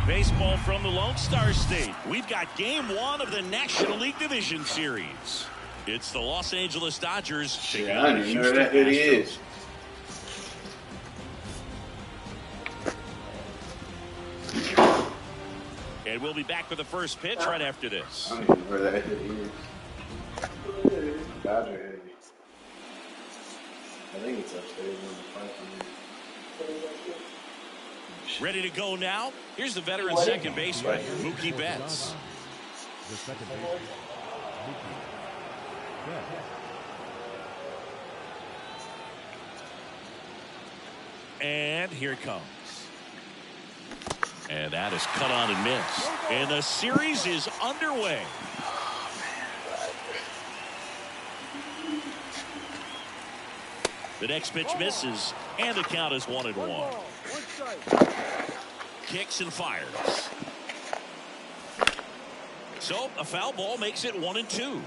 Baseball from the Lone Star State. We've got game one of the National League Division Series. It's the Los Angeles Dodgers taking on the Houston Astros. And we'll be back with the first pitch right after this. I don't even know where that hit is. Dodger hit. I think it's upstairs on the pipe. Ready to go now. Here's the veteran second baseman, Mookie Betts. The second baseman, Mookie Betts. And here it comes. And that is cut on and missed. And the series is underway. The next pitch misses, and the count is 1-1. Kicks and fires. So a foul ball makes it 1-2.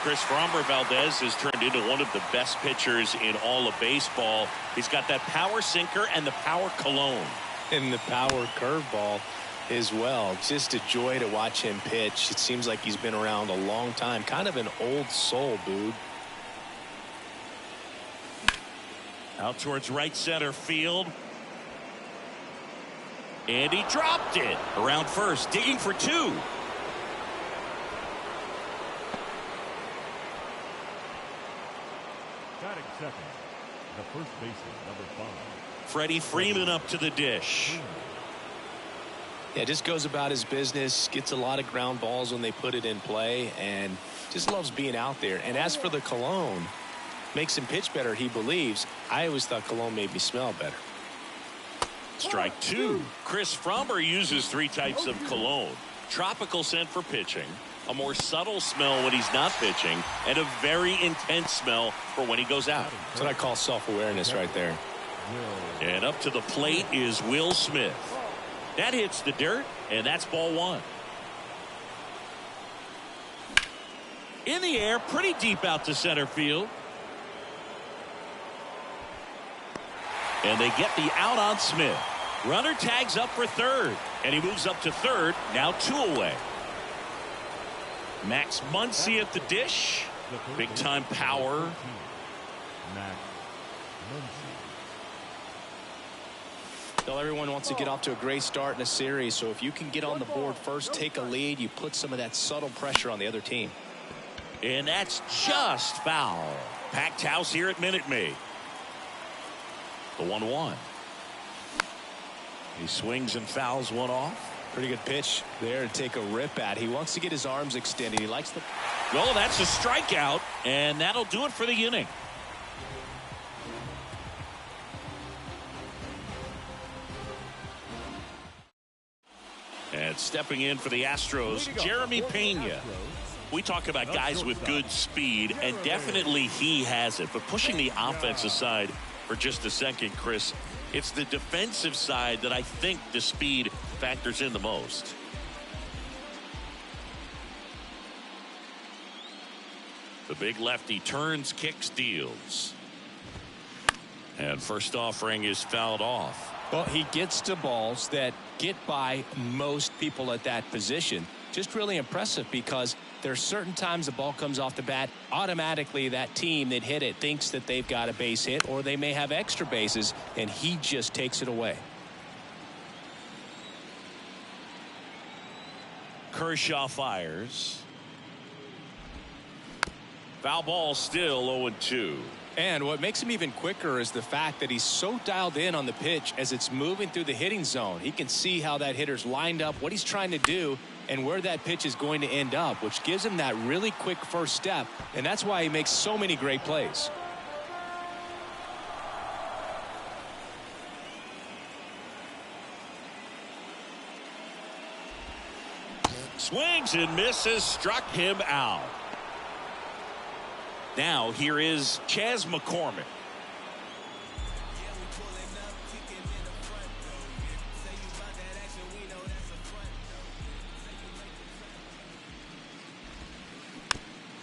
Chris Framber Valdez has turned into one of the best pitchers in all of baseball. He's got that power sinker and the power cologne. And the power curveball as well. Just a joy to watch him pitch. It seems like he's been around a long time. Kind of an old soul, Boog. Out towards right center field. And he dropped it. Around first, digging for two. Batting second, the first baseman, number 5. Freddie Freeman up to the dish. Yeah, just goes about his business, gets a lot of ground balls when they put it in play, and just loves being out there. And as for the cologne, makes him pitch better, he believes. I always thought cologne made me smell better. Strike two. Chris Framber uses 3 types of cologne. Tropical scent for pitching, a more subtle smell when he's not pitching, and a very intense smell for when he goes out. That's what I call self-awareness right there. And up to the plate is Will Smith. That hits the dirt, and that's ball 1. In the air, pretty deep out to center field. And they get the out on Smith. Runner tags up for third, and he moves up to third, now 2 away. Max Muncy at the dish. Big time power. Max Muncy. Well, everyone wants to get off to a great start in a series, so if you can get on the board first, take a lead, you put some of that subtle pressure on the other team. And that's just foul. Packed house here at Minute Maid. The 1-1. He swings and fouls one off. Pretty good pitch there to take a rip at. He wants to get his arms extended. He likes the... Well, that's a strikeout, and that'll do it for the inning. And stepping in for the Astros, Jeremy Pena. We talk about guys with good speed, and definitely he has it. But pushing the offense aside for just a second, Chris, it's the defensive side that I think the speed factors in the most. The big lefty turns, kicks, deals. And first offering is fouled off. Well, he gets to balls that get by most people at that position. Just really impressive because there's certain times the ball comes off the bat, automatically that team that hit it thinks that they've got a base hit, or they may have extra bases, and he just takes it away. Kershaw fires. Foul ball, still 0-2. And what makes him even quicker is the fact that he's so dialed in on the pitch as it's moving through the hitting zone. He can see how that hitter's lined up, what he's trying to do, and where that pitch is going to end up, which gives him that really quick first step, and that's why he makes so many great plays. Swings and misses, struck him out. Now here is Chas McCormick.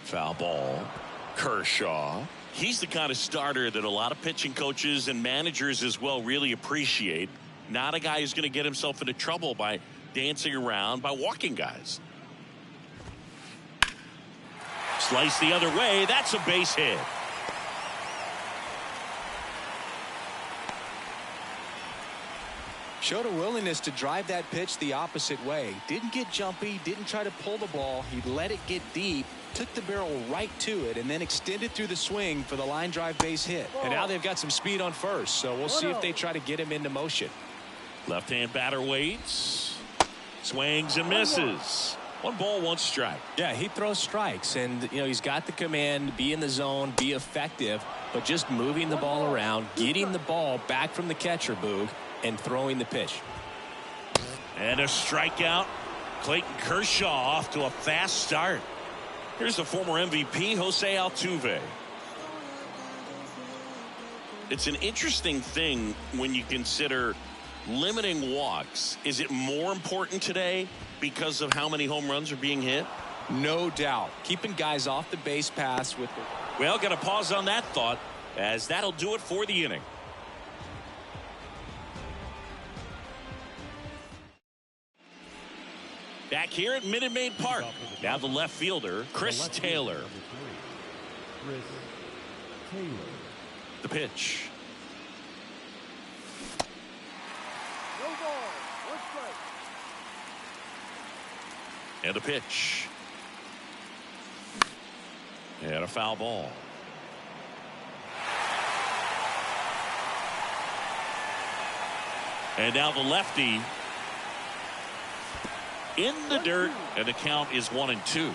Foul ball. Kershaw. He's the kind of starter that a lot of pitching coaches and managers as well really appreciate. Not a guy who's going to get himself into trouble by dancing around, by walking guys. Slice the other way. That's a base hit. Showed a willingness to drive that pitch the opposite way. Didn't get jumpy, didn't try to pull the ball. He let it get deep, took the barrel right to it, and then extended through the swing for the line drive base hit. And now they've got some speed on first, so we'll see if they try to get him into motion. Left-hand batter waits. Swings and misses. 1 ball, 1 strike. Yeah, he throws strikes, and he's got the command, be in the zone, be effective, but just moving the ball around, getting the ball back from the catcher, Boog, and throwing the pitch. And a strikeout. Clayton Kershaw off to a fast start. Here's the former MVP, Jose Altuve. It's an interesting thing when you consider limiting walks. Is it more important today because of how many home runs are being hit? No doubt. Keeping guys off the base paths with the... Well, got to pause on that thought, as that'll do it for the inning. Back here at Minute Maid Park. Now the left fielder, Chris Taylor. Chris Taylor. The pitch. No ball, 1 strike. And the pitch. And a foul ball. And now the lefty in the dirt, and the count is 1-2.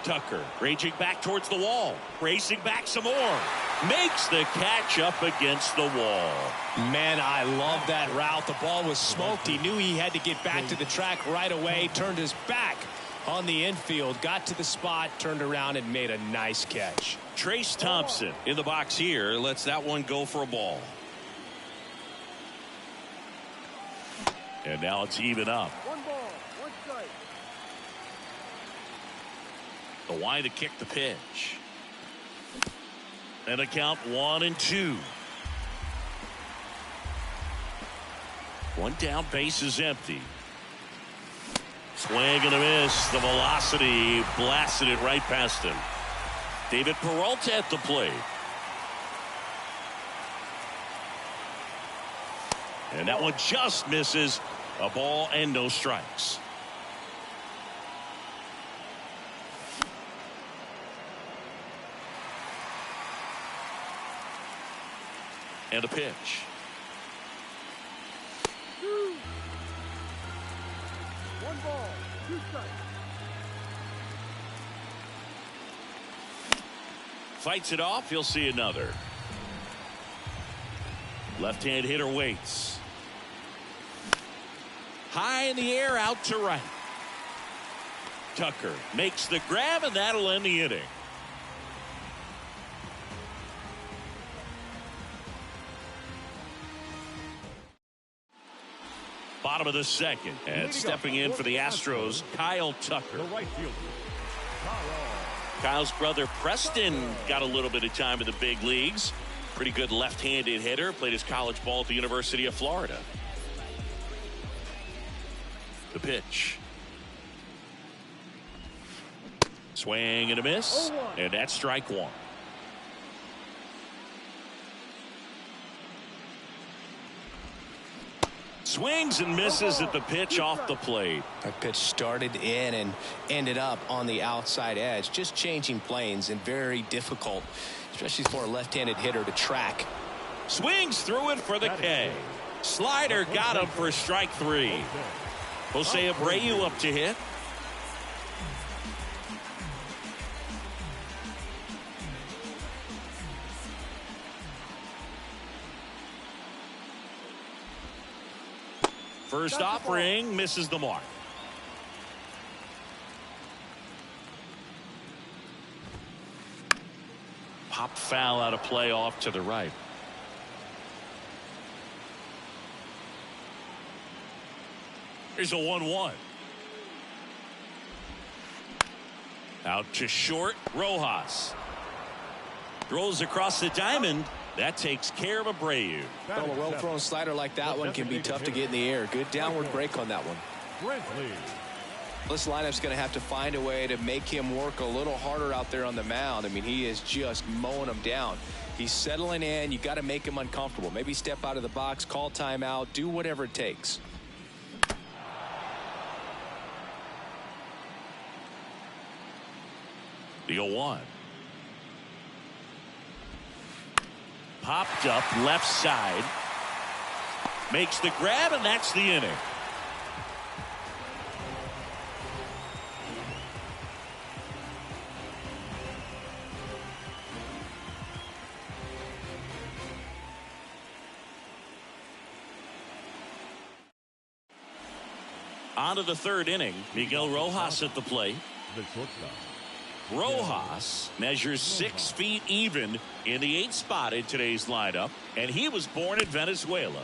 Tucker raging back towards the wall, racing back some more, makes the catch up against the wall. Man, I love that route. The ball was smoked. He knew he had to get back to the track right away, turned his back on the infield, got to the spot, turned around and made a nice catch. Trace Thompson in the box here lets that one go for a ball. And now it's even up. 1 ball, 1 strike. The wide to kick the pitch. And a count 1-2. 1 down, base is empty. Swing and a miss. The velocity blasted it right past him. David Peralta at the plate. And that one just misses. A ball and no strikes. And a pitch. 1 ball, 2 strikes. Fights it off. He'll see another. Left-hand hitter waits. High in the air, out to right. Tucker makes the grab, and that'll end the inning. Bottom of the second, and stepping in for the Astros, Kyle Tucker. The right fielder, Kyle. Kyle's brother Preston got a little bit of time in the big leagues. Pretty good left-handed hitter. Played his college ball at the University of Florida. The pitch. Swing and a miss. And that's strike 1. Swings and misses at the pitch off the plate. That pitch started in and ended up on the outside edge, just changing planes, and very difficult, especially for a left-handed hitter to track. Swings through it for the K. Slider got him for strike 3. Jose Abreu up to hit. First offering misses the mark. Pop foul out of play off to the right. Here's a 1-1. Out to short. Rojas throws across the diamond. That takes care of Abreu. Well, a well-thrown slider like that one can be tough to get in the air. Good downward break on that one. Brantley. This lineup's going to have to find a way to make him work a little harder out there on the mound. I mean, he is just mowing them down. He's settling in. You got to make him uncomfortable. Maybe step out of the box, call timeout, do whatever it takes. The 0-1. Popped up left side. Makes the grab, and that's the inning. On to the third inning. Miguel Rojas at the plate. The shortstop. Rojas measures 6 feet even in the 8th spot in today's lineup, and he was born in Venezuela.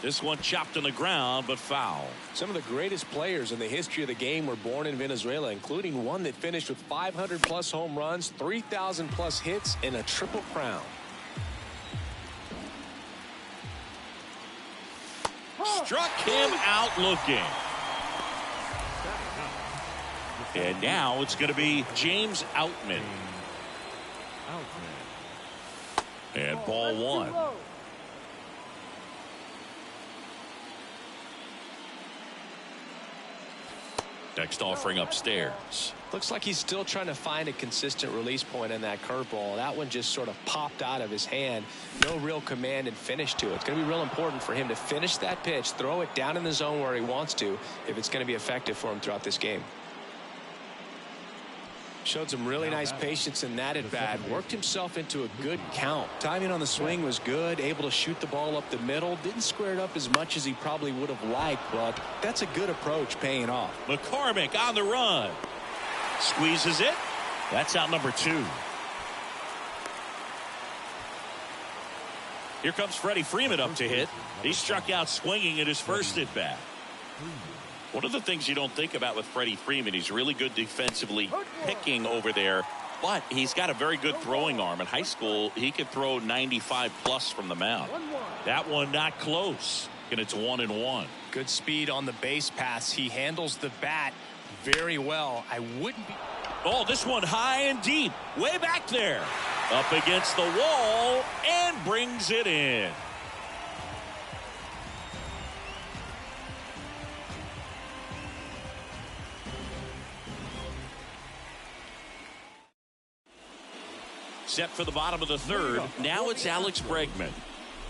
This one chopped on the ground, but foul. Some of the greatest players in the history of the game were born in Venezuela, including one that finished with 500-plus home runs, 3,000-plus hits, and a triple crown. Struck him out looking. And now it's going to be James Outman. And ball 1. Next offering upstairs. Looks like he's still trying to find a consistent release point in that curveball. That one just sort of popped out of his hand. No real command and finish to it. It's going to be real important for him to finish that pitch, throw it down in the zone where he wants to, if it's going to be effective for him throughout this game. Showed some really nice patience in that at bat. Worked himself into a good count. Timing on the swing was good. Able to shoot the ball up the middle. Didn't square it up as much as he probably would have liked, but that's a good approach paying off. McCormick on the run. Squeezes it. That's out number 2. Here comes Freddie Freeman up to hit. He struck out swinging at his first at bat. One of the things you don't think about with Freddie Freeman, he's really good defensively picking over there, but he's got a very good throwing arm. In high school, he could throw 95 plus from the mound. That one not close, and it's 1-1. Good speed on the base pass. He handles the bat very well. I wouldn't be. Oh, this one high and deep, way back there, up against the wall, and brings it in. Set for the bottom of the third. Now it's Alex Bregman.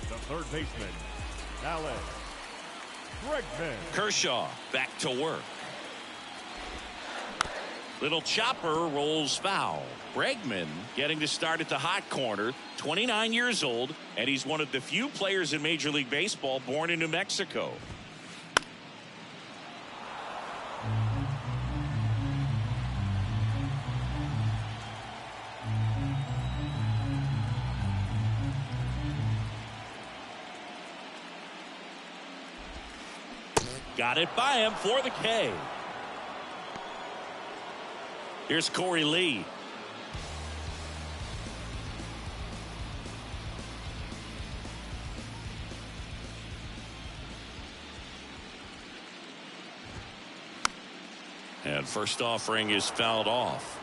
The third baseman, Alex Bregman. Kershaw back to work. Little chopper rolls foul. Bregman getting to start at the hot corner, 29 years old, and he's one of the few players in Major League Baseball born in New Mexico. Got it by him for the K. Here's Corey Lee. And first offering is fouled off.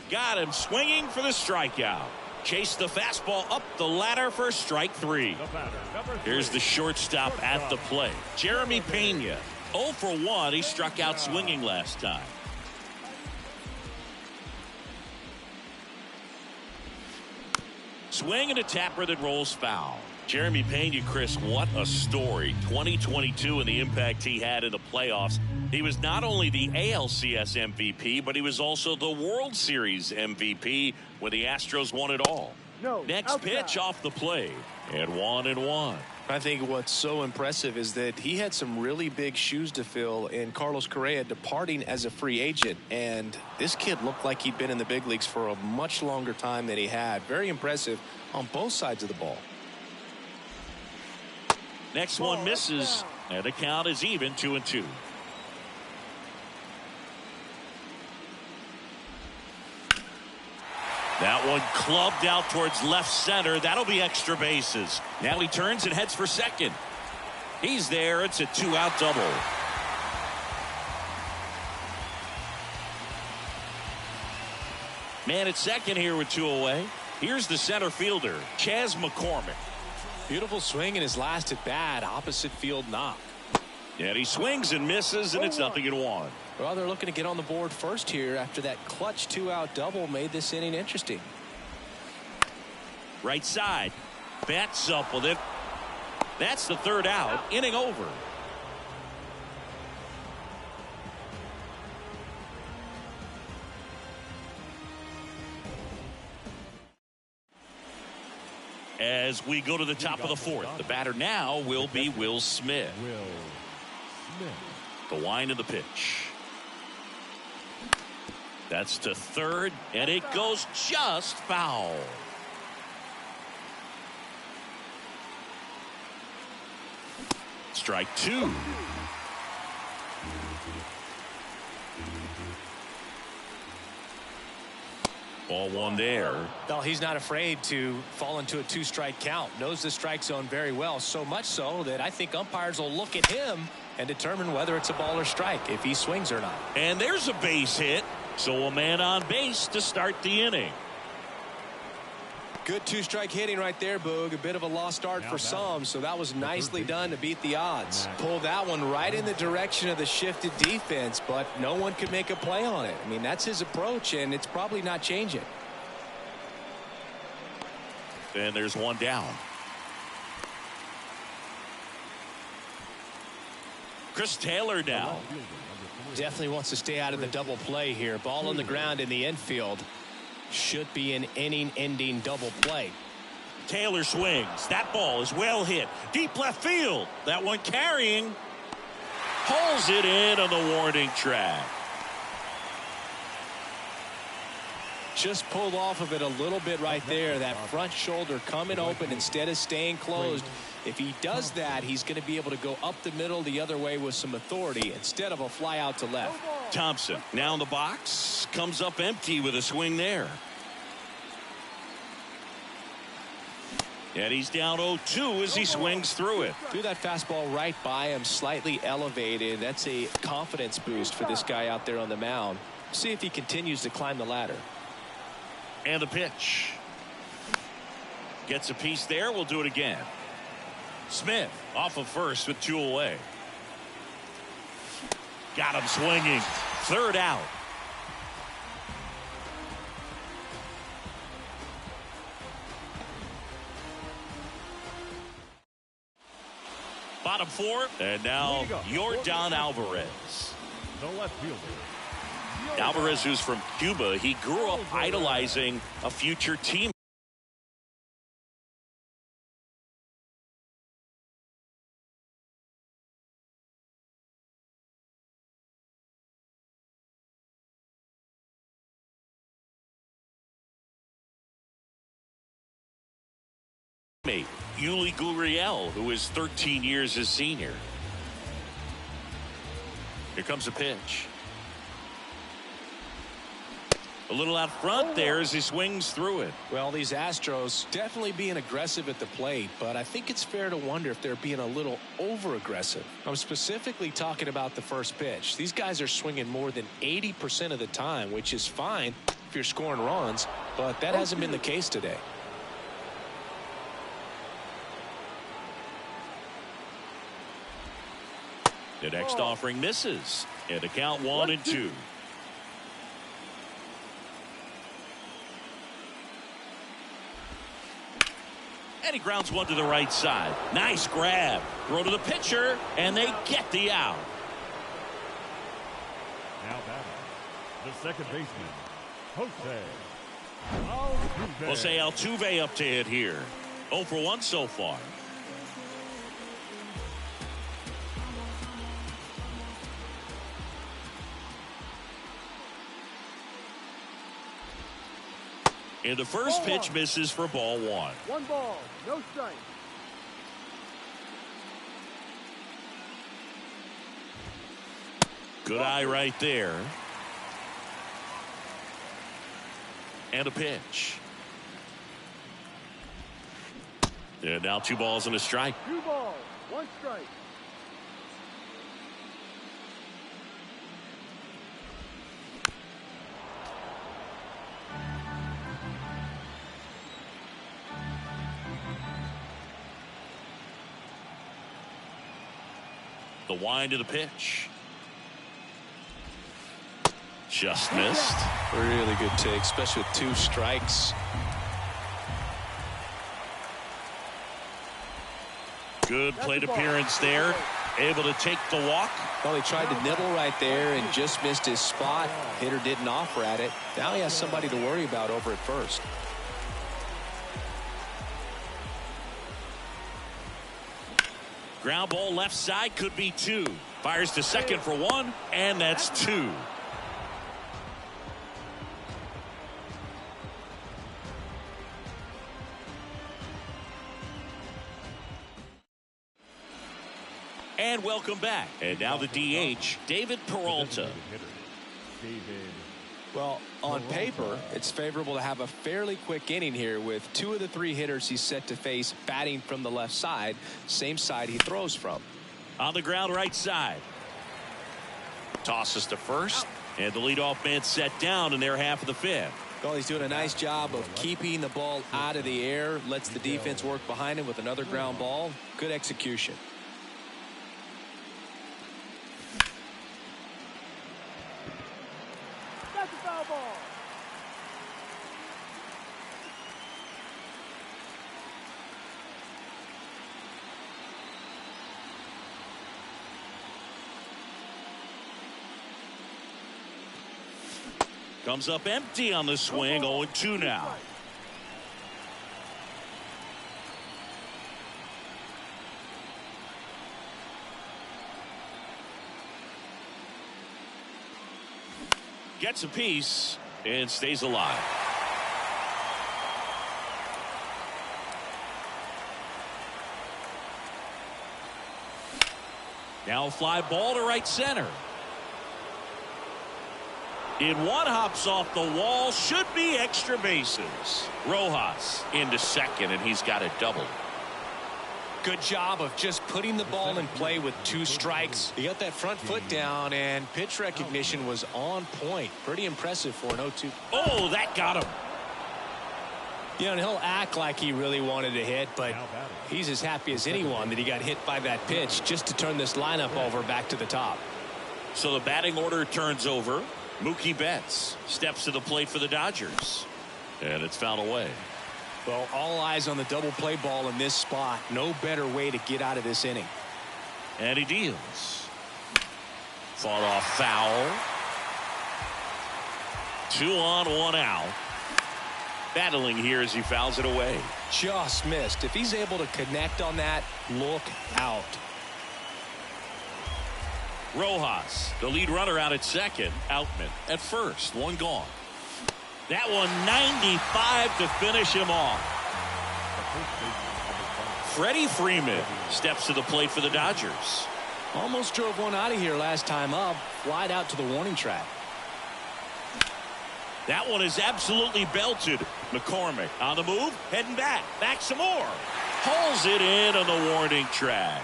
Got him swinging for the strikeout. Chase the fastball up the ladder for strike 3. The batter, number 3. Here's the shortstop at the plate. Jeremy Pena. 0 for 1. He struck out swinging last time. Swing and a tapper that rolls foul. Jeremy Pena, Chris, what a story. 2022 and the impact he had in the playoffs. He was not only the ALCS MVP, but he was also the World Series MVP when the Astros won it all. No, Next outside. pitch off the plate. And 1-1. I think what's so impressive is that he had some really big shoes to fill in Carlos Correa departing as a free agent. And this kid looked like he'd been in the big leagues for a much longer time than he had. Very impressive on both sides of the ball. Next one misses. And the count is even 2-2. That one clubbed out towards left center. That'll be extra bases. Now he turns and heads for second. He's there. It's a 2-out double. Man at second here with 2 away. Here's the center fielder, Chas McCormick. Beautiful swing in his last at bat. Opposite field knock. And he swings and misses, and it's 0-1. Well, they're looking to get on the board first here after that clutch 2-out double made this inning interesting. Right side. Bats up with it. That's the 3rd out. Inning over. As we go to the top of the 4th, the batter now will be Will Smith. Will Smith. The wind of the pitch. That's to 3rd, and it goes just foul. Strike 2. Ball 1 there. Well, he's not afraid to fall into a 2-strike count. Knows the strike zone very well. So much so that I think umpires will look at him and determine whether it's a ball or strike if he swings or not. And there's a base hit. So a man on base to start the inning. Good 2-strike hitting right there, Boog. A bit of a lost start for some, so that was nicely done to beat the odds. Pulled that one right in the direction of the shifted defense, but no one could make a play on it. I mean, that's his approach, and it's probably not changing. And there's one down. Chris Taylor now. Definitely wants to stay out of the double play here. Ball on the ground in the infield. Should be an inning-ending double play. Taylor swings. That ball is well hit. Deep left field. That one carrying. Pulls it in on the warning track. Just pulled off of it a little bit right there. That front shoulder coming open instead of staying closed. If he does that, he's going to be able to go up the middle the other way with some authority instead of a fly out to left. Thompson now in the box. Comes up empty with a swing there. And he's down 0-2 as he swings through it. Threw that fastball right by him, slightly elevated. That's a confidence boost for this guy out there on the mound. See if he continues to climb the ladder. And the pitch. Gets a piece there. We'll do it again. Smith off of first with 2 away. Got him swinging. 3rd out. Bottom 4, and now Yordan Alvarez. The left fielder. Alvarez, who's from Cuba, he grew up idolizing a future team. Yuli Gurriel, who is 13 years his senior. Here comes a pitch. A little out front there as he swings through it. Well, these Astros definitely being aggressive at the plate, but I think it's fair to wonder if they're being a little over aggressive. I'm specifically talking about the first pitch. These guys are swinging more than 80% of the time, which is fine. if you're scoring runs, but that hasn't been the case today. The next offering misses. And the count 1-2. And he grounds one to the right side. Nice grab. Throw to the pitcher, and they get the out. Now batting, the second baseman, Jose Altuve. Jose Altuve up to hit here. 0 for 1 so far. And the first pitch misses for ball 1. 1 ball, no strike. Good eye right there. And a pitch. And now 2 balls and a strike. 2 balls, 1 strike. The wind of the pitch. Just missed. Really good take, especially with 2 strikes. Good plate appearance there. Able to take the walk. Well, he tried to nibble right there and just missed his spot. Hitter didn't offer at it. Now he has somebody to worry about over at first. Ground ball left side, could be 2. Fires to second for 1, and that's 2. And welcome back. And now the DH, David Peralta. Well, on paper, it's favorable to have a fairly quick inning here with 2 of the 3 hitters he's set to face batting from the left side, same side he throws from. On the ground right side. Tosses to first, and the leadoff man set down in their half of the 5th. Well, he's doing a nice job of keeping the ball out of the air, lets the defense work behind him with another ground ball. Good execution. That's a foul ball. Comes up empty on the swing. 0-2 now. Gets a piece and stays alive. Now a fly ball to right center. In one, hops off the wall, should be extra bases. Rojas into second, and he's got a double. Good job of just putting the ball in play with 2 strikes. He got that front foot down, and pitch recognition was on point. Pretty impressive for an 0-2. Oh, that got him. You know, and he'll act like he really wanted to hit, but he's as happy as anyone that he got hit by that pitch just to turn this lineup over back to the top. So the batting order turns over. Mookie Betts steps to the plate for the Dodgers. And it's fouled away. Well, all eyes on the double play ball in this spot. No better way to get out of this inning. And he deals. Fought off foul. 2 on, 1 out. Battling here as he fouls it away. Just missed. If he's able to connect on that, look out. Rojas, the lead runner, out at second. Outman at first. 1 gone. That one 95 to finish him off. Freddie Freeman steps to the plate for the Dodgers. Almost drove one out of here last time up. Flied out to the warning track. That one is absolutely belted. McCormick on the move, heading back. Back some more. Hauls it in on the warning track.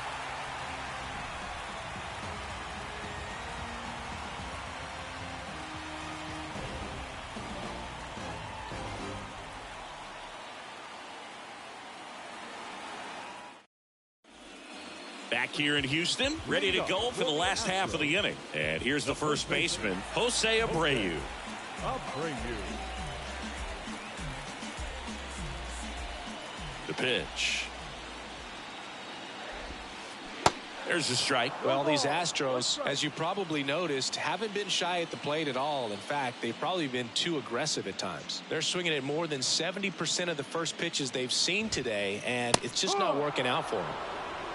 Back here in Houston, ready to go for the last half of the inning. And here's the first baseman, Jose Abreu. The pitch. There's a strike. Well, these Astros, as you probably noticed, haven't been shy at the plate at all. In fact, they've probably been too aggressive at times. They're swinging at more than 70% of the first pitches they've seen today, and it's just not working out for them.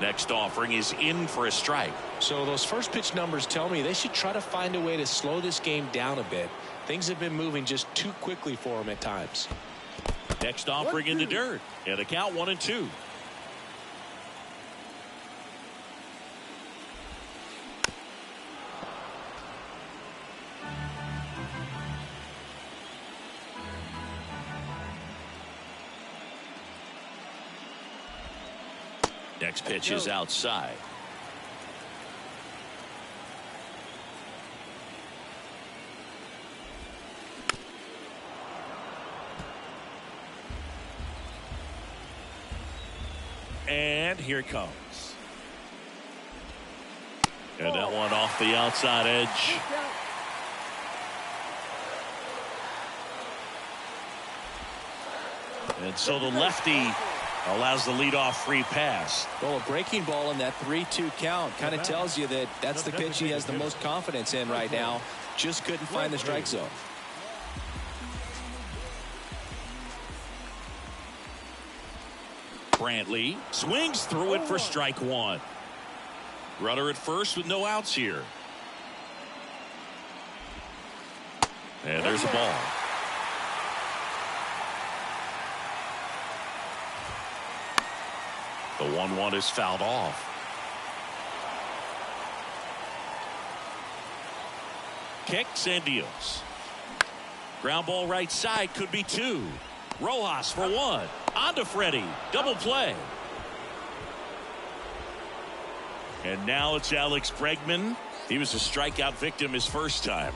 Next offering is in for a strike. So those first pitch numbers tell me they should try to find a way to slow this game down a bit. Things have been moving just too quickly for them at times. Next offering in the dirt. And a count 1-2. Next pitch is outside. And here it comes. And that one off the outside edge. And so the lefty allows the leadoff free pass. Well, a breaking ball in that 3-2 count kind of tells you that that's the pitch he has the most confidence in right now. Just couldn't find the strike zone. Brantley swings through it for strike one. Runner at first with no outs here. And there's a ball. The 1-1 is fouled off. Kicks and deals. Ground ball right side, could be two. Rojas for one. On to Freddie. Double play. And now it's Alex Bregman. He was a strikeout victim his first time.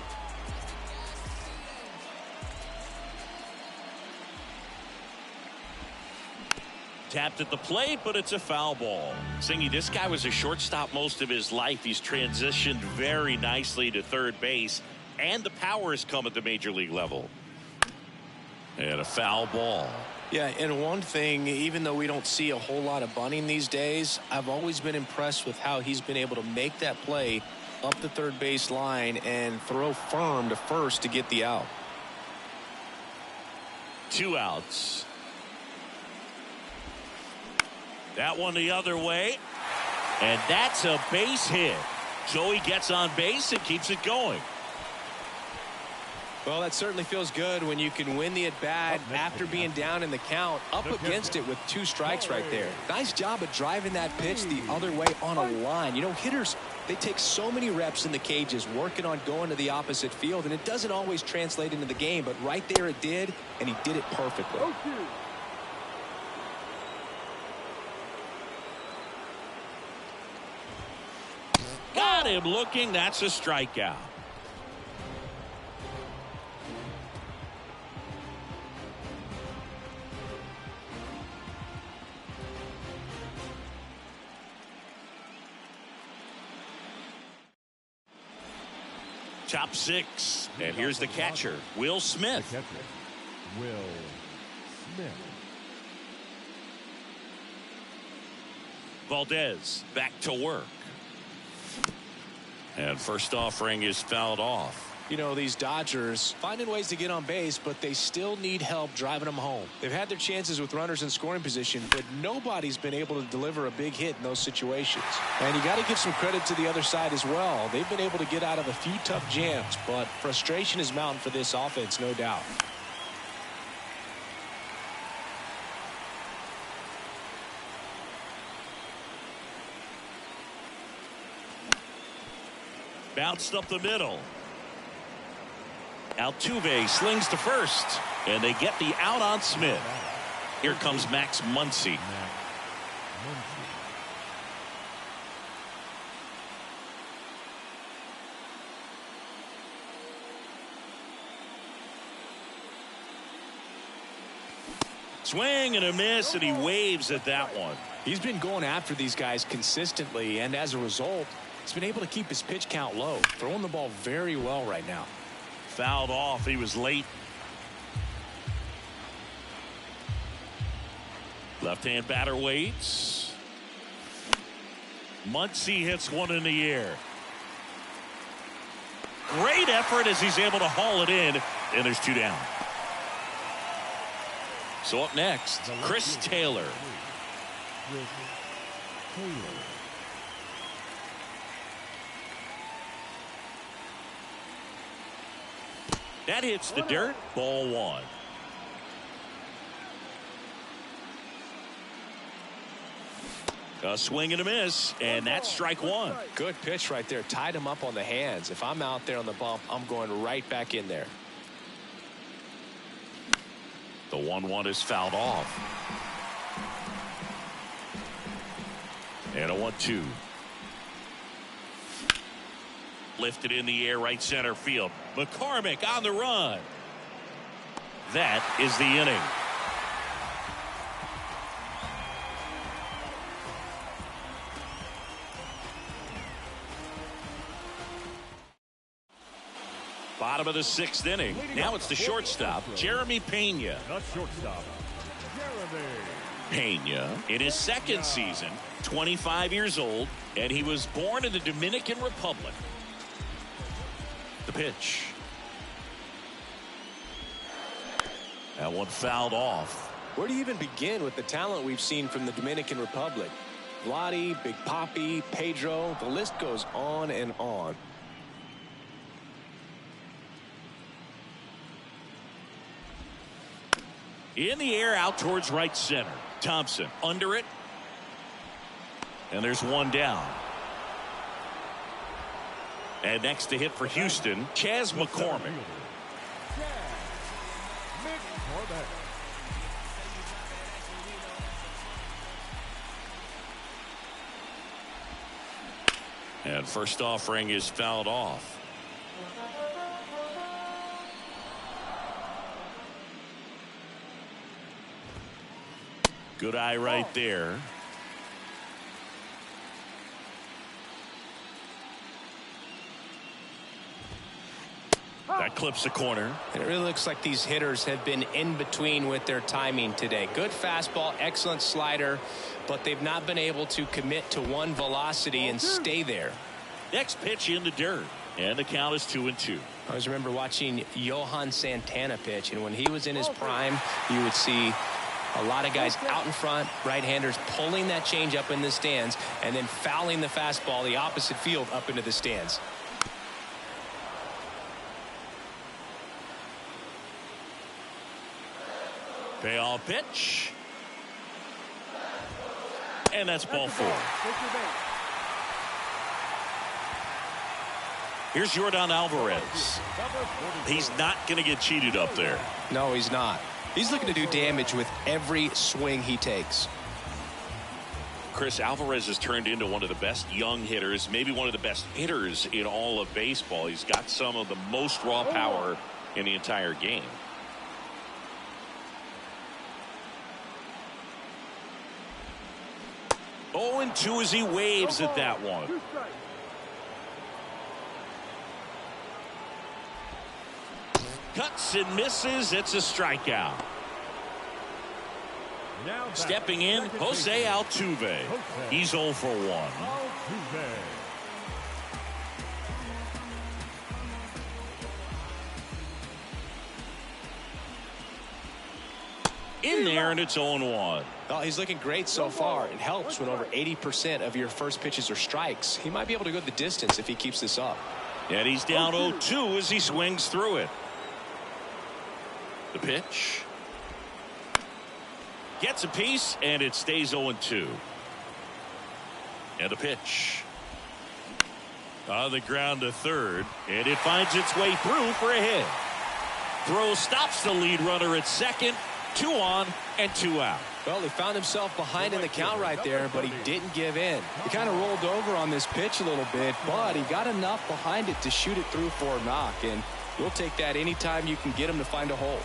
Tapped at the plate, but it's a foul ball. Singy, this guy was a shortstop most of his life. He's transitioned very nicely to third base, and the power has come at the major league level. And a foul ball. Yeah, and one thing, even though we don't see a whole lot of bunting these days, I've always been impressed with how he's been able to make that play up the third base line and throw firm to first to get the out. 2 outs. That one the other way. And that's a base hit. So he gets on base and keeps it going. Well, that certainly feels good when you can win the at-bat after being down in the count, up against it with 2 strikes right there. Nice job of driving that pitch the other way on a line. You know, hitters, they take so many reps in the cages working on going to the opposite field, and it doesn't always translate into the game, but right there it did, and he did it perfectly. Got him looking. That's a strikeout. Top 6. And here's the catcher, Will Smith. Will Smith. Valdez back to work. And first offering is fouled off. You know, these Dodgers finding ways to get on base, but they still need help driving them home. They've had their chances with runners in scoring position, but nobody's been able to deliver a big hit in those situations. And you got to give some credit to the other side as well. They've been able to get out of a few tough jams, but frustration is mounting for this offense, no doubt. Bounced up the middle. Altuve slings to first, and they get the out on Smith. Here comes Max Muncy. Swing and a miss, and he waves at that one. He's been going after these guys consistently, and as a result, he's been able to keep his pitch count low, throwing the ball very well right now. Fouled off. He was late. Left-hand batter waits. Muncy hits one in the air. Great effort as he's able to haul it in, and there's 2 down. So up next, Chris Taylor. That hits the dirt. Ball 1. A swing and a miss, and that's strike 1. Good pitch right there. Tied him up on the hands. If I'm out there on the bump, I'm going right back in there. The 1-1 is fouled off. And a 1-2. Lifted in the air, right center field. McCormick on the run. That is the inning. Bottom of the 6th inning. Now it's the shortstop, Jeremy Pena. The shortstop, Jeremy Pena in his 2nd season, 25 years old, and he was born in the Dominican Republic. The pitch. That one fouled off. Where do you even begin with the talent we've seen from the Dominican Republic? Vladi, Big Papi, Pedro, the list goes on and on. In the air, out towards right center. Thompson under it. And there's 1 down. And next to hit for Houston, Chas McCormick. And first offering is fouled off. Good eye right there. That clips the corner. And it really looks like these hitters have been in between with their timing today. Good fastball, excellent slider, but they've not been able to commit to one velocity and stay there. Next pitch in the dirt, and the count is 2-2. I always remember watching Johan Santana pitch, and when he was in his prime, you would see a lot of guys out in front, right-handers pulling that change up in the stands and then fouling the fastball the opposite field up into the stands. Payoff pitch. And that's ball 4. Here's Yordan Alvarez. He's not going to get cheated up there. No, he's not. He's looking to do damage with every swing he takes. Chris, Alvarez has turned into one of the best young hitters, maybe one of the best hitters in all of baseball. He's got some of the most raw power in the entire game. Oh, and 2 as he waves at that one. Cuts and misses. It's a strikeout. Stepping in, Jose Altuve. He's 0 for 1. In there, and it's 0-1. Well, he's looking great so far. It helps when over 80% of your first pitches are strikes. He might be able to go the distance if he keeps this up. And he's down 0-2 as he swings through it. The pitch. Gets a piece, and it stays 0-2. And a pitch. On the ground to third, and it finds its way through for a hit. Throw stops the lead runner at second. 2 on and 2 out. Well, he found himself behind in the count right there, but he didn't give in. He kind of rolled over on this pitch a little bit, but he got enough behind it to shoot it through for a knock, and you'll take that anytime you can get him to find a hole.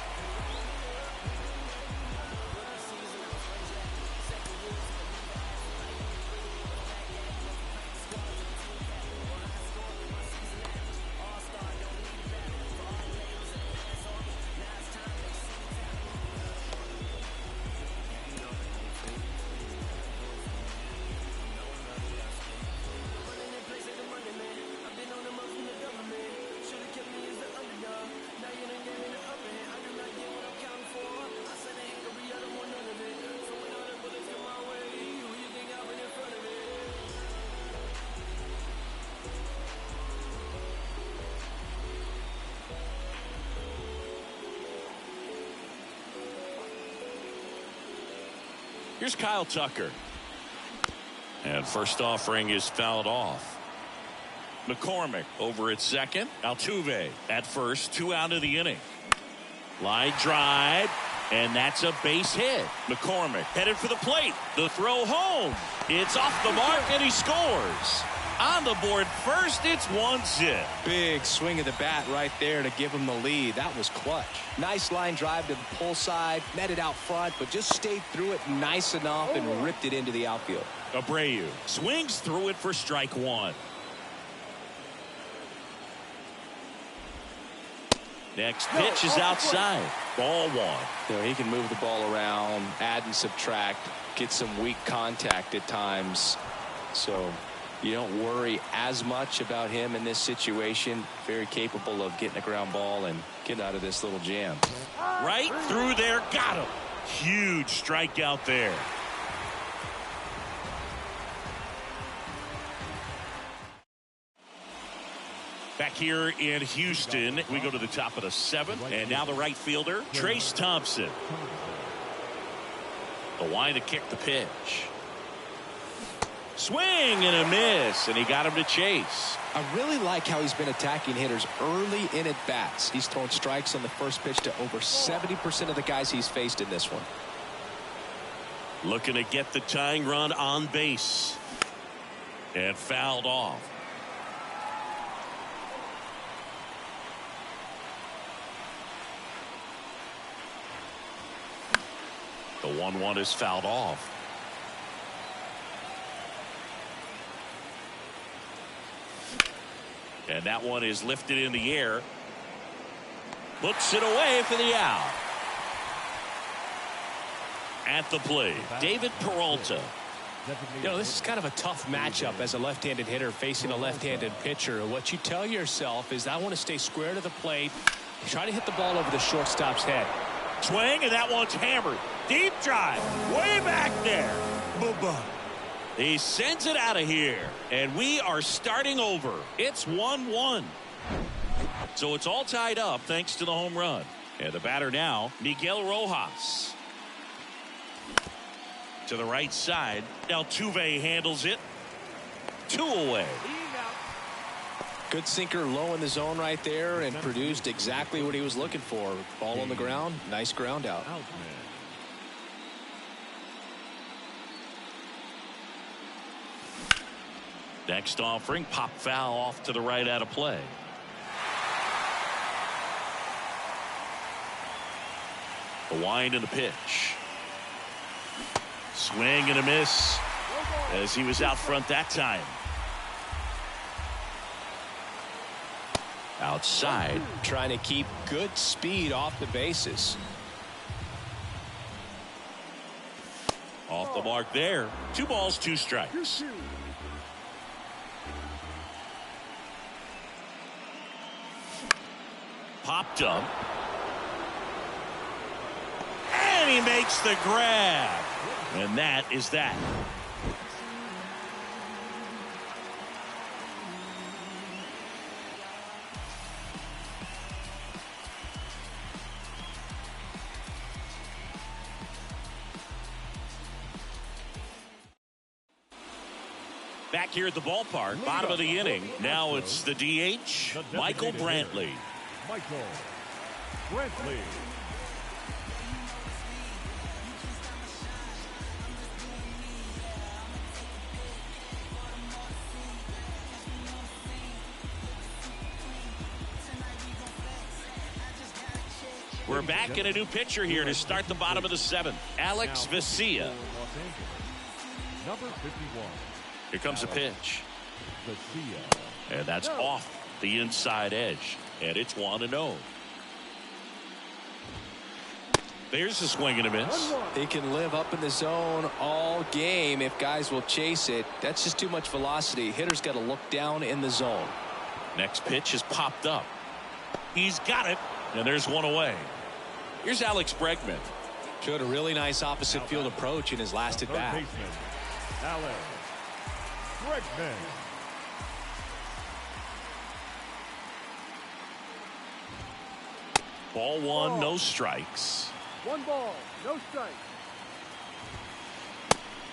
Here's Kyle Tucker. And first offering is fouled off. McCormick over at second. Altuve at first. 2 out of the inning. Line drive. And that's a base hit. McCormick headed for the plate. The throw home. It's off the mark and he scores. On the board first, it's 1-0. Big swing of the bat right there to give him the lead. That was clutch. Nice line drive to the pull side. Met it out front, but just stayed through it nice enough and ripped it into the outfield. Abreu swings through it for strike 1. Next pitch is outside. Ball 1. You know, he can move the ball around, add and subtract, get some weak contact at times. So you don't worry as much about him in this situation. Very capable of getting a ground ball and getting out of this little jam. Right through there. Got him. Huge strikeout there. Back here in Houston, we go to the top of the 7th, and now the right fielder, Trace Thompson. The line to kick the pitch. Swing and a miss, and he got him to chase. I really like how he's been attacking hitters early in at bats. He's thrown strikes on the first pitch to over 70% of the guys he's faced in this one. Looking to get the tying run on base. And fouled off. The 1-1 is fouled off. And that one is lifted in the air. Looks it away for the out. At the plate, David Peralta. You know, this is kind of a tough matchup as a left-handed hitter facing a left-handed pitcher. What you tell yourself is I want to stay square to the plate, try to hit the ball over the shortstop's head. Swing, and that one's hammered. Deep drive, way back there. Bye-bye. He sends it out of here, and we are starting over. It's 1-1. So it's all tied up thanks to the home run. And the batter now, Miguel Rojas. To the right side, Altuve handles it. 2 away. Good sinker low in the zone right there and produced exactly what he was looking for. Ball on the ground, nice ground out. Next offering, pop foul off to the right out of play. The wind and the pitch. Swing and a miss as he was out front that time. Outside. Trying to keep good speed off the bases. Off the mark there. 2 balls, 2 strikes. Popped up. And he makes the grab. And that is that. Back here at the ballpark, bottom of the inning. Now it's the DH, Michael Brantley. Michael Brantley. We're back in a new pitcher here to start the bottom of the 7th. Alex Vesia. Number 51. Here comes a pitch. Vesia. And that's off the inside edge. And it's 1-0. There's a swing and a miss. He can live up in the zone all game if guys will chase it. That's just too much velocity. Hitter's got to look down in the zone. Next pitch is popped up. He's got it. And there's 1 away. Here's Alex Bregman. Showed a really nice opposite field approach in his last at bat. Alex Bregman. Ball 1, no strikes. 1 ball, no strike.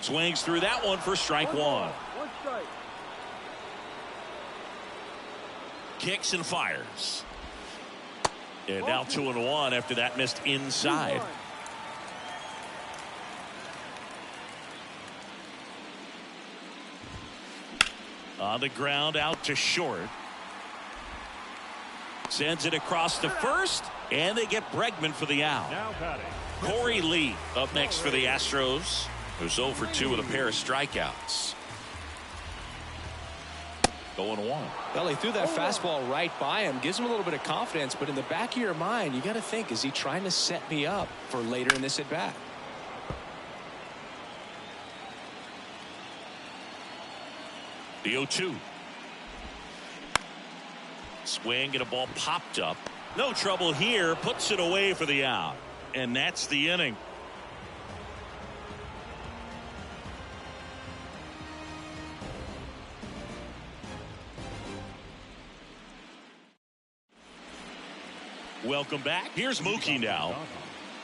Swings through that one for strike one. One strike. Kicks and fires. And now 2-1 after that missed inside. On the ground, out to short. Sends it across to first, and they get Bregman for the out. Now batting. Corey Lee up next for the Astros, who's 0 for 2 with a pair of strikeouts. 0-1. Well, he threw that fastball right by him, gives him a little bit of confidence, but in the back of your mind, you got to think, is he trying to set me up for later in this at bat? The 0-2. Swing and a ball popped up. No trouble here. Puts it away for the out. And that's the inning. Welcome back. Here's Mookie now.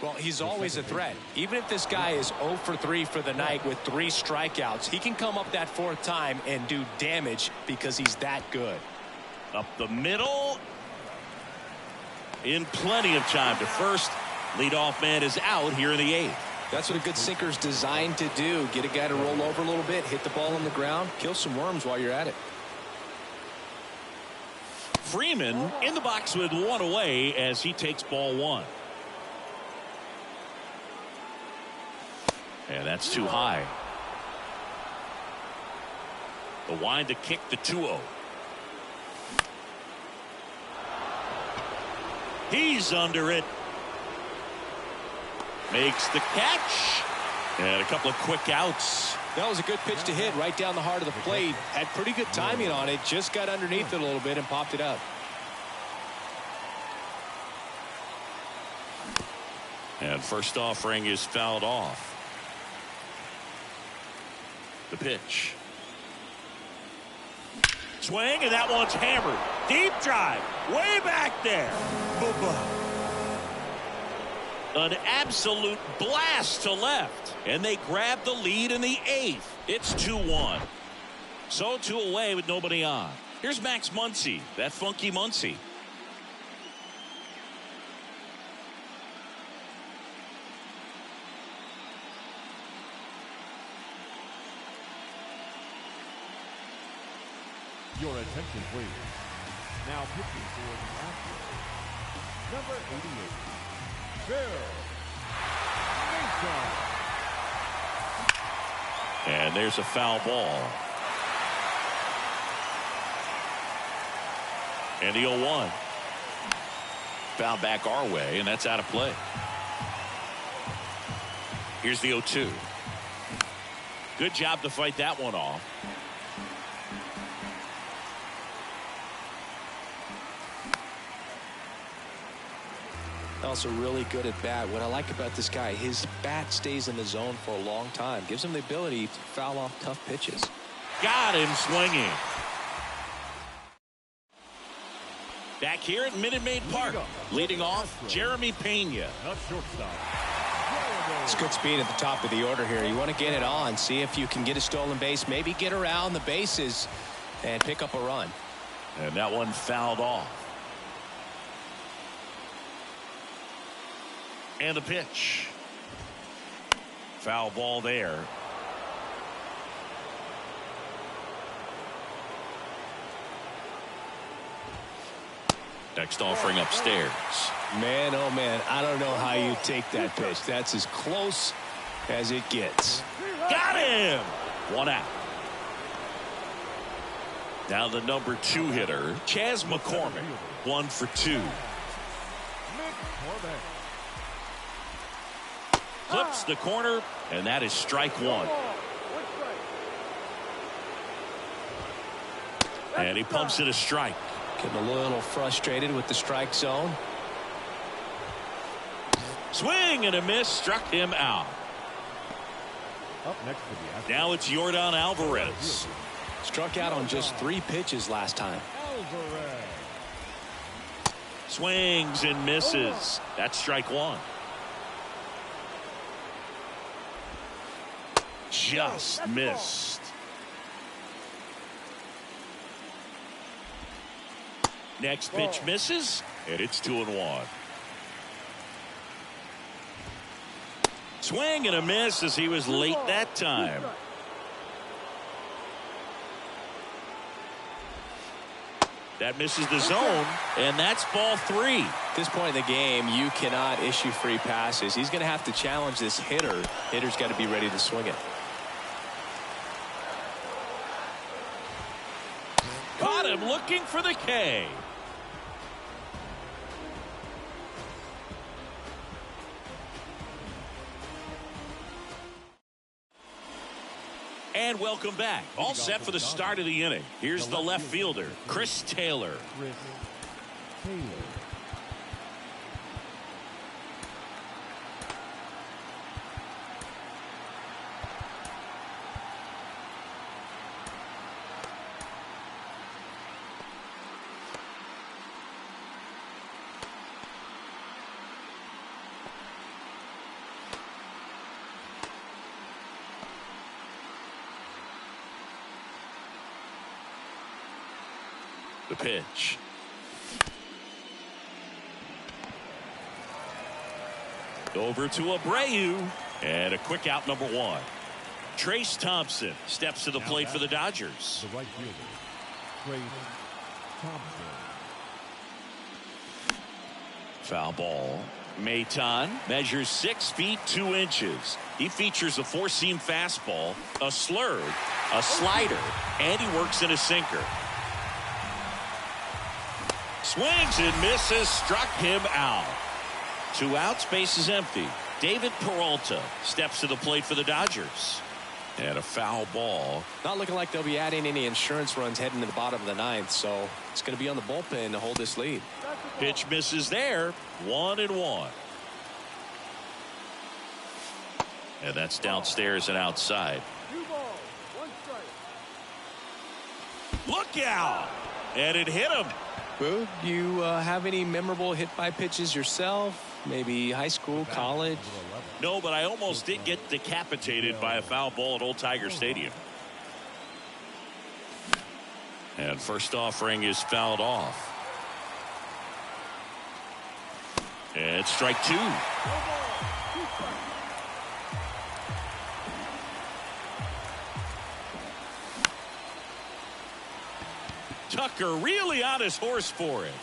Well, he's always a threat. Even if this guy is 0 for 3 for the night with 3 strikeouts, he can come up that 4th time and do damage because he's that good. Up the middle. In plenty of time to first. Leadoff man is out here in the 8th. That's what a good sinker's designed to do. Get a guy to roll over a little bit, hit the ball on the ground, kill some worms while you're at it. Freeman in the box with 1 away as he takes ball 1. And that's too high. The wind to kick the 2-0. He's under it. Makes the catch. And a couple of quick outs. That was a good pitch to hit right down the heart of the plate. Had pretty good timing on it. Just got underneath it a little bit and popped it up. And first offering is fouled off. The pitch. Swing, and that one's hammered. Deep drive. Way back there. An absolute blast to left. And they grab the lead in the 8th. It's 2-1. So 2 away with nobody on. Here's Max Muncy. That funky Muncy. Your attention, please. Now pitching for the Astros, number 88, Phil Mason. And there's a foul ball. And the 0-1. Foul back our way, and that's out of play. Here's the 0-2. Good job to fight that one off. Also really good at bat. What I like about this guy, his bat stays in the zone for a long time. Gives him the ability to foul off tough pitches. Got him swinging. Back here at Minute Maid Park. Leading off, Jeremy Pena. Not shortstop. It's good speed at the top of the order here. You want to get it on. See if you can get a stolen base. Maybe get around the bases and pick up a run. And that one fouled off. And the pitch. Foul ball there. Next offering upstairs. Man, oh man, I don't know how you take that pitch. That's as close as it gets. Got him! 1 out. Now the number 2 hitter, Chas McCormick. 1 for 2. Clips the corner, and that is strike 1. And he pumps it a strike. Getting a little frustrated with the strike zone. Swing and a miss, struck him out. Up next for the Astros. Now it's Yordan Alvarez. Struck out on just 3 pitches last time. Alvarez. Swings and misses. That's strike 1. just missed. Next pitch misses, and it's 2-1. Swing and a miss as he was late that time. That misses the zone, and that's ball 3. At this point in the game, you cannot issue free passes. He's going to have to challenge this hitter. Hitter's got to be ready to swing it. Caught him looking for the K. And welcome back. All set for the start of the inning. Here's the left fielder, Chris Taylor. Chris Taylor. The pitch. Over to Abreu. And a quick out, number 1. Trace Thompson steps to the plate for the Dodgers. The right fielder, Trace Thompson. Foul ball. Maton measures 6 feet 2 inches. He features a 4-seam fastball, a slurve, a slider, and he works in a sinker. Swings and misses, struck him out. 2 outs, base is empty. David Peralta steps to the plate for the Dodgers. And a foul ball. Not looking like they'll be adding any insurance runs heading to the bottom of the 9th, so it's going to be on the bullpen to hold this lead. Pitch misses there. 1-1. And that's downstairs and outside. 2 balls, 1 strike. Look out! And it hit him. Boog, you have any memorable hit by pitches yourself? Maybe high school, college? No, but I almost did get decapitated by a foul ball at Old Tiger Stadium. And first offering is fouled off. And strike 2. Tucker really on his horse for it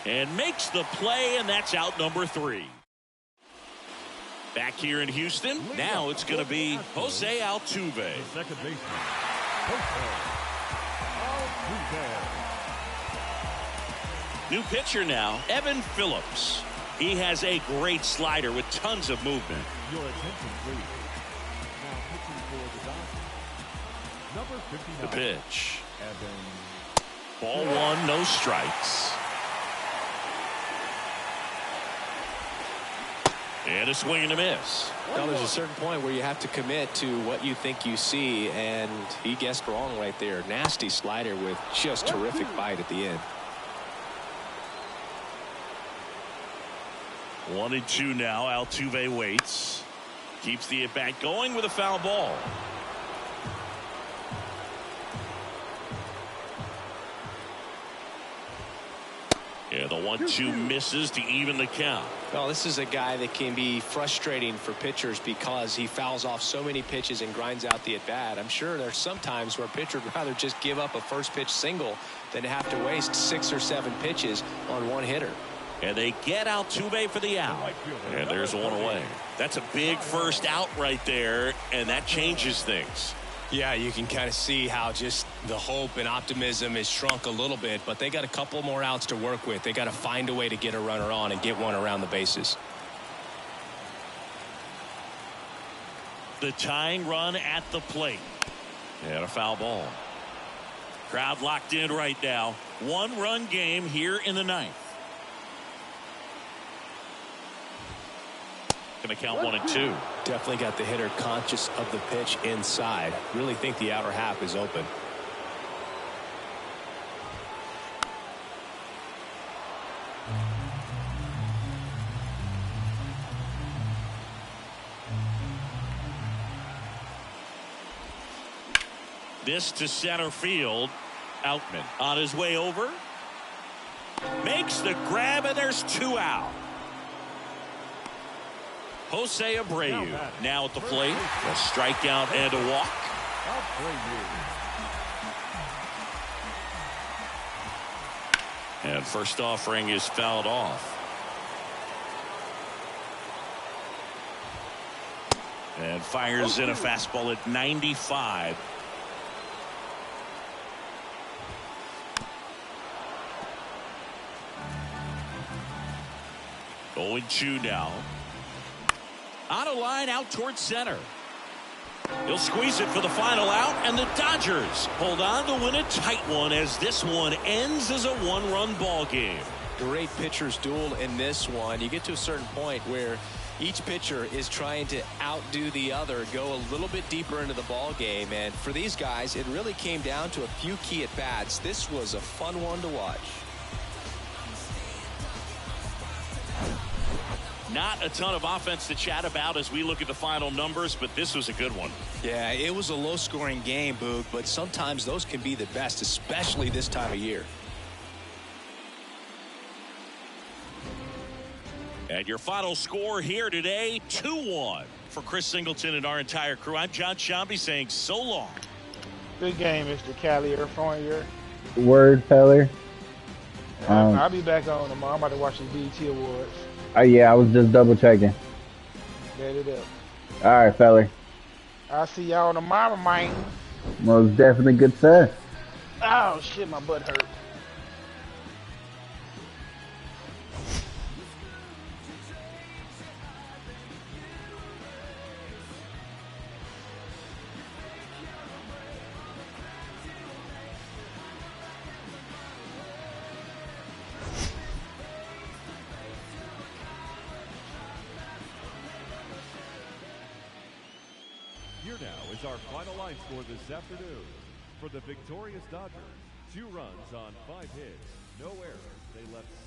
and makes the play, and that's out number 3. Back here in Houston, now it's going to be Jose Altuve. The second baseman, Jose Altuve. New pitcher now, Evan Phillips. He has a great slider with tons of movement. Your attention, please. Now pitching for the Dodgers, number 59. The pitch. Evan. Ball 1, no strikes. And a swing and a miss. Well, there's a certain point where you have to commit to what you think you see, and he guessed wrong right there. Nasty slider with just terrific bite at the end. 1-2 now. Altuve waits. Keeps the at-bat going with a foul ball. Yeah, the 1-2 misses to even the count. Well, this is a guy that can be frustrating for pitchers because he fouls off so many pitches and grinds out the at-bat. I'm sure there's some times where a pitcher would rather just give up a first pitch single than to have to waste 6 or 7 pitches on one hitter. And they get Altuve for the out. And there's one away. That's a big first out right there, and that changes things. Yeah, you can kind of see how just the hope and optimism is shrunk a little bit, but they got a couple more outs to work with. They got to find a way to get a runner on and get one around the bases. The tying run at the plate. And a foul ball. Crowd locked in right now. 1-run game here in the 9th. Going to count 1-2. Definitely got the hitter conscious of the pitch inside. Really think the outer half is open. This to center field. Outman on his way over. Makes the grab, and there's 2 out. Jose Abreu now at the plate. A strikeout and a walk. And first offering is fouled off. And fires in a fastball at 95. Going 2 now. On a line out towards center. He'll squeeze it for the final out, and the Dodgers hold on to win a tight one as this one ends as a 1-run ball game. Great pitchers duel in this one. You get to a certain point where each pitcher is trying to outdo the other, go a little bit deeper into the ball game, and for these guys, it really came down to a few key at bats. This was a fun one to watch. Not a ton of offense to chat about as we look at the final numbers, but this was a good one. Yeah, it was a low-scoring game, Boog, but sometimes those can be the best, especially this time of year. And your final score here today, 2-1. For Chris Singleton and our entire crew, I'm John Shambi saying so long. Good game, Mr. Callier, Fournier. Word, Peller. I'll be back on tomorrow. I'm about to watch the BET Awards. Oh, yeah, I was just double checking. Get it up. All right, feller. I'll see y'all tomorrow, man. Most definitely good stuff. Oh, shit, my butt hurt. Here now is our final line score this afternoon. For the victorious Dodgers, 2 runs on 5 hits, no errors. They left